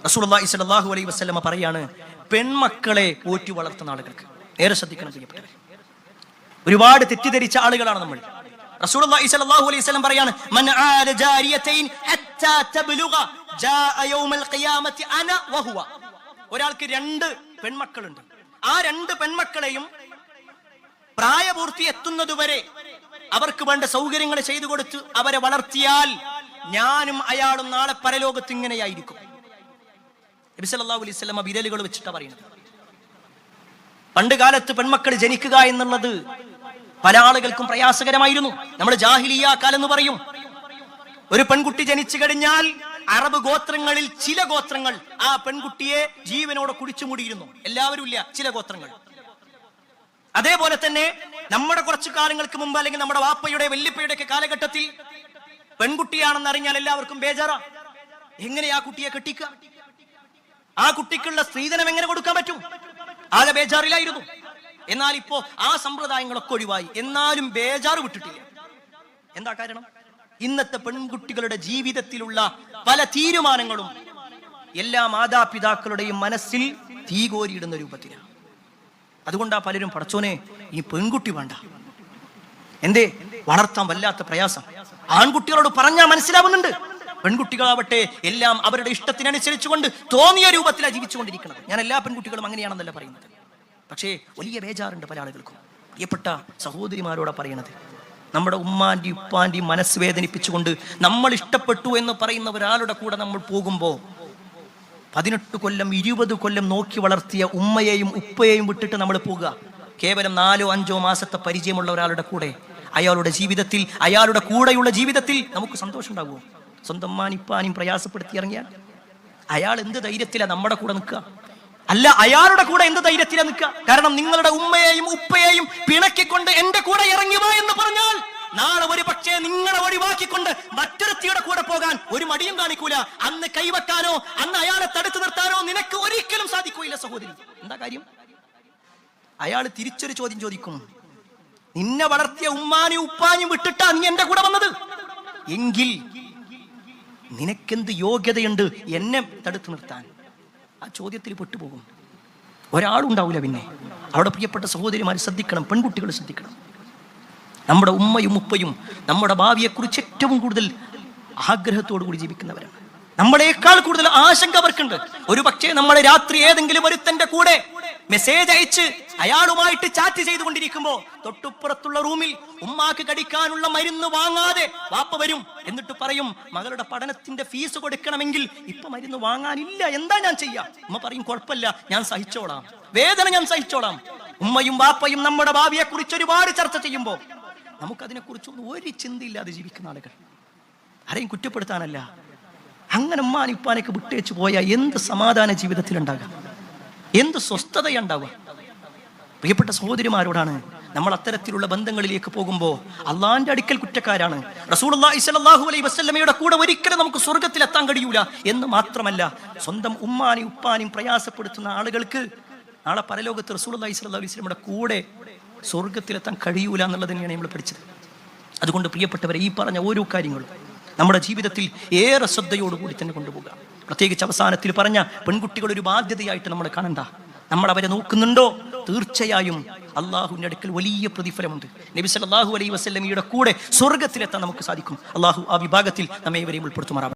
റസൂലുള്ളാഹി സ്വല്ലല്ലാഹു അലൈഹി വസല്ലമ പറയാണ്, പെൺമക്കളെ പോറ്റി വളർത്തുന്ന ആളുകൾക്ക് നേരെ ശ്രദ്ധിക്കണം പ്രിയപ്പെട്ടവരെ. ഒരുപാട് തെറ്റിദ്ധരിച്ച ആളുകളാണ് നമ്മൾ. റസൂലുള്ളാഹി സ്വല്ലല്ലാഹു അലൈഹി വസല്ലം പറയാണ്, മൻ ആല ജാരിയതൈൻ ഹത്താ തബ്ലുഗ ജാഅ യൗമൽ ഖിയാമത്തി അന വഹുവ. ഒരാൾക്ക് 2 പെൺമക്കളുണ്ട്. ആ 2 പെൺമക്കളെയും പ്രായപൂർത്തി എത്തുന്നതുവരെ അവർക്ക് വേണ്ട സൗകര്യങ്ങൾ ചെയ്തു കൊടുത്ത് അവരെ വളർത്തിയാൽ ഞാനും അയാളും നാളെ പരലോകത്ത് ഇങ്ങനെയായിരിക്കും. നബി സല്ലല്ലാഹു അലൈഹി വസല്ലം വിരലുകൾ വെച്ചിട്ടാ പറയുന്നത്. പണ്ട് കാലത്ത് പെൺമക്കൾ ജനിക്കുക എന്നുള്ളത് പല ആളുകൾക്കും പ്രയാസകരമായിരുന്നു. നമ്മൾ ജാഹിലിയ്യ കാലം എന്ന് പറയും. ഒരു പെൺകുട്ടി ജനിച്ചു കഴിഞ്ഞാൽ അറബ് ഗോത്രങ്ങളിൽ ചില ഗോത്രങ്ങൾ ആ പെൺകുട്ടിയെ ജീവനോടെ കുടിച്ചു മൂടിയിരുന്നു. എല്ലാവരും ഇല്ല, ചില ഗോത്രങ്ങൾ. അതേപോലെ തന്നെ നമ്മുടെ കുറച്ചു കാലങ്ങൾക്ക് മുമ്പ്, അല്ലെങ്കിൽ നമ്മുടെ വാപ്പയുടെ വല്യപ്പയുടെ ഒക്കെ കാലഘട്ടത്തിൽ പെൺകുട്ടിയാണെന്ന് അറിഞ്ഞാൽ എല്ലാവർക്കും ബേജാറാ. എങ്ങനെ ആ കുട്ടിയെ കെട്ടിക്കുക? ആ കുട്ടിക്കുള്ള സ്ത്രീധനം എങ്ങനെ കൊടുക്കാൻ പറ്റും? ആകെ ബേജാറിലായിരുന്നു. എന്നാൽ ഇപ്പോ ആ സമ്പ്രദായങ്ങളൊക്കെ ഒഴിവായി. എന്നാലും ബേജാറ് വിട്ടിട്ടില്ല. എന്താ കാരണം? ഇന്നത്തെ പെൺകുട്ടികളുടെ ജീവിതത്തിലുള്ള പല തീരുമാനങ്ങളും എല്ലാ മാതാപിതാക്കളുടെയും മനസ്സിൽ തീ കോരിയിടുന്ന രൂപത്തിലാണ്. അതുകൊണ്ടാ പലരും പടച്ചോനെ ഈ പെൺകുട്ടി വേണ്ട, എന്തേ വളർത്താൻ വല്ലാത്ത പ്രയാസം. ആൺകുട്ടികളോട് പറഞ്ഞാൽ മനസ്സിലാവുന്നുണ്ട്. പെൺകുട്ടികളാവട്ടെ എല്ലാം അവരുടെ ഇഷ്ടത്തിനനുസരിച്ചുകൊണ്ട് തോന്നിയ രൂപത്തിലാണ് ജീവിച്ചുകൊണ്ടിരിക്കുന്നത്. ഞാൻ എല്ലാ പെൺകുട്ടികളും അങ്ങനെയാണെന്നല്ല പറയുന്നത്. പക്ഷേ വലിയ ബേജാറുണ്ട് പല ആളുകൾക്കും. പ്രിയപ്പെട്ട സഹോദരിമാരോടാ പറയണത്, നമ്മുടെ ഉമ്മാന്റെയും ഉപ്പാന്റെയും മനസ്സ് വേദനിപ്പിച്ചുകൊണ്ട് നമ്മൾ ഇഷ്ടപ്പെട്ടു എന്ന് പറയുന്ന ഒരാളുടെ കൂടെ നമ്മൾ പോകുമ്പോൾ 18 കൊല്ലം 20 കൊല്ലം നോക്കി വളർത്തിയ ഉമ്മയെയും ഉപ്പയെയും വിട്ടിട്ട് നമ്മൾ പോകുക. കേവലം 4-5 മാസത്തെ പരിചയമുള്ള ഒരാളുടെ കൂടെ അയാളുടെ ജീവിതത്തിൽ, അയാളുടെ കൂടെയുള്ള ജീവിതത്തിൽ നമുക്ക് സന്തോഷം ഉണ്ടാകുമോ? സ്വന്തം ഉമ്മാനിപ്പാനും പ്രയാസപ്പെടുത്തി ഇറങ്ങിയാൽ അയാൾ എന്ത് ധൈര്യത്തിലാണ് നമ്മുടെ കൂടെ നിൽക്കുക? അല്ല, അയാളുടെ കൂടെ എന്ത് ധൈര്യത്തിലാണ് നിൽക്കുക? കാരണം നിങ്ങളുടെ ഉമ്മയെയും ഉപ്പയെയും പിണക്കിക്കൊണ്ട് എന്റെ കൂടെ ഇറങ്ങി വാ എന്ന് പറഞ്ഞാൽ നാളെ ഒരു പക്ഷേ നിങ്ങളെ ഒഴിവാക്കിക്കൊണ്ട് മറ്റൊരുത്തിയുടെ കൂടെ പോകാൻ ഒരു മടിയും കാണിക്കൂല. അന്ന് കൈവെക്കാനോ അന്ന് അയാളെ തടുത്തു നിർത്താനോ നിനക്ക് ഒരിക്കലും സാധിക്കൂല സഹോദരി. എന്താ കാര്യം? അയാൾ തിരിച്ചൊരു ചോദ്യം ചോദിക്കും, നിന്നെ വളർത്തിയ ഉമ്മാനും ഉപ്പാനും വിട്ടിട്ടാ നീ എന്റെ കൂടെ വന്നത് എങ്കിൽ നിനക്കെന്ത് യോഗ്യതയുണ്ട് എന്നെ തടുത്തു നിർത്താൻ? ആ ചോദ്യത്തിൽ പെട്ടുപോകും. ഒരാളുണ്ടാവില്ല പിന്നെ അവിടെ. പ്രിയപ്പെട്ട സഹോദരിമാർ ശ്രദ്ധിക്കണം, പെൺകുട്ടികൾ ശ്രദ്ധിക്കണം. നമ്മുടെ ഉമ്മയും ഉപ്പയും നമ്മുടെ ഭാവിയെക്കുറിച്ച് ഏറ്റവും കൂടുതൽ ആഗ്രഹത്തോടു കൂടി ജീവിക്കുന്നവരാണ്. നമ്മളെക്കാൾ കൂടുതൽ ആശങ്ക അവർക്കുണ്ട്. ഒരു പക്ഷേ നമ്മളെ രാത്രി ഏതെങ്കിലും ഒരുത്തന്റെ കൂടെ മെസ്സേജ് അയച്ച് അയാളുമായിട്ട് ചാറ്റ് ചെയ്തുകൊണ്ടിരിക്കുമ്പോ തൊട്ടുപ്പുറത്തുള്ള റൂമിൽ ഉമ്മാക്ക് കടിക്കാനുള്ള മരുന്ന് വാങ്ങാതെ വാപ്പ വരും. എന്നിട്ട് പറയും, മകളുടെ പഠനത്തിന്റെ ഫീസ് കൊടുക്കണമെങ്കിൽ ഇപ്പൊ മരുന്ന് വാങ്ങാനില്ല, എന്താ ഞാൻ ചെയ്യാ? ഉമ്മ പറയും, കുഴപ്പമില്ല, ഞാൻ സഹിച്ചോളാം, വേദന ഞാൻ സഹിച്ചോളാം. ഉമ്മയും വാപ്പയും നമ്മുടെ ഭാവിയെ കുറിച്ച് ഒരുപാട് ചർച്ച ചെയ്യുമ്പോ നമുക്കതിനെ കുറിച്ചൊന്നും ഒരു ചിന്തയില്ലാതെ ജീവിക്കുന്ന ആളുകൾ. ആരെയും കുറ്റപ്പെടുത്താനല്ല. അങ്ങനെ ഉമ്മാനും ഉപ്പാനൊക്കെ വിട്ടേച്ചു പോയാൽ എന്ത് സമാധാന ജീവിതത്തിലുണ്ടാകാം, എന്ത് സ്വസ്ഥതയുണ്ടാവുക? പ്രിയപ്പെട്ട സഹോദരിമാരോടാണ് നമ്മൾ അത്തരത്തിലുള്ള ബന്ധങ്ങളിലേക്ക് പോകുമ്പോൾ അള്ളാന്റെ അടുക്കൽ കുറ്റക്കാരാണ്. റസൂലുള്ളാഹി സ്വല്ലല്ലാഹു അലൈഹി വസല്ലമയുടെ കൂടെ ഒരിക്കലും നമുക്ക് സ്വർഗത്തിൽ എത്താൻ കഴിയൂല എന്ന് മാത്രമല്ല, സ്വന്തം ഉമ്മാനും ഉപ്പാനും പ്രയാസപ്പെടുത്തുന്ന ആളുകൾക്ക് നാളെ പരലോകത്ത് റസൂലുള്ളാഹി സ്വല്ലല്ലാഹു അലൈഹി വസല്ലമയുടെ കൂടെ സ്വർഗത്തിലെത്താൻ കഴിയൂല എന്നുള്ളത് തന്നെയാണ് നമ്മൾ പഠിച്ചത്. അതുകൊണ്ട് പ്രിയപ്പെട്ടവരെ, ഈ പറഞ്ഞ ഓരോ കാര്യങ്ങളും നമ്മുടെ ജീവിതത്തിൽ ഏറെ ശ്രദ്ധയോടുകൂടി തന്നെ കൊണ്ടുപോകുക. പ്രത്യേകിച്ച് അവസാനത്തിൽ പറഞ്ഞ പെൺകുട്ടികൾ ഒരു ബാധ്യതയായിട്ട് നമ്മൾ കാണണ്ട. നമ്മൾ അവരെ നോക്കുന്നുണ്ടോ? തീർച്ചയായും അള്ളാഹുവിന്റെ അടുക്കൽ വലിയ പ്രതിഫലമുണ്ട്. നബി സല്ലല്ലാഹു അലൈഹി വസല്ലമയുടെ കൂടെ സ്വർഗത്തിലെത്താൻ നമുക്ക് സാധിക്കും. അള്ളാഹു ആ വിഭാഗത്തിൽ നമ്മെ ഇവരെയും ഉൾപ്പെടുത്തുമാറാവട്ടെ.